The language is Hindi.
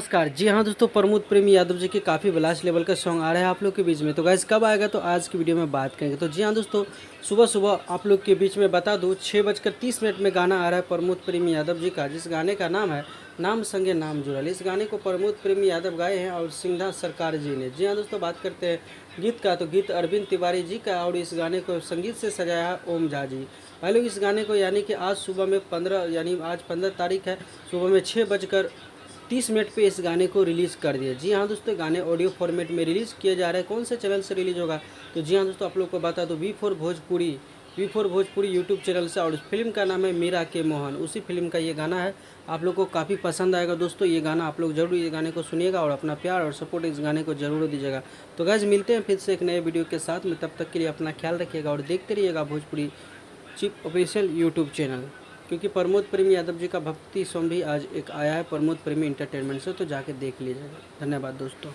नमस्कार। जी हाँ दोस्तों, प्रमोद प्रेमी यादव जी की काफ़ी ब्लास्ट लेवल का सॉन्ग आ रहा है आप लोग के बीच में। तो गाइस कब आएगा, तो आज की वीडियो में बात करेंगे। तो जी हाँ दोस्तों, सुबह सुबह आप लोग के बीच में बता दूँ 6:30 में गाना आ रहा है प्रमोद प्रेमी यादव जी का, जिस गाने का नाम है नाम संगे नाम जुड़ल। इस गाने को प्रमोद प्रेमी यादव गाए हैं और सिंधा सरकार जी ने। जी हाँ दोस्तों, बात करते हैं गीत का, तो गीत अरविंद तिवारी जी का और इस गाने को संगीत से सजाया है ओम झा जी। भाई लोग, इस गाने को यानी कि आज सुबह में 15 यानी आज 15 तारीख है, सुबह में 6:30 पे इस गाने को रिलीज़ कर दिया। जी हाँ दोस्तों, गाने ऑडियो फॉर्मेट में रिलीज़ किया जा रहा है। कौन से चैनल से रिलीज़ होगा, तो जी हाँ दोस्तों, आप लोग को बता दो वी4 भोजपुरी यूट्यूब चैनल से। और उस फिल्म का नाम है मीरा के मोहन, उसी फिल्म का ये गाना है। आप लोग को काफ़ी पसंद आएगा दोस्तों ये गाना। आप लोग जरूर ये गाने को सुनिएगा और अपना प्यार और सपोर्ट इस गाने को जरूर दीजिएगा। तो गाइस मिलते हैं फिर से एक नए वीडियो के साथ में, तब तक के लिए अपना ख्याल रखिएगा और देखते रहिएगा Bhojpuri chip official YouTube channel. क्योंकि प्रमोद प्रेमी यादव जी का भक्ति सॉन्ग भी आज एक आया है प्रमोद प्रेमी इंटरटेनमेंट से, तो जाके देख लीजिएगा। धन्यवाद दोस्तों।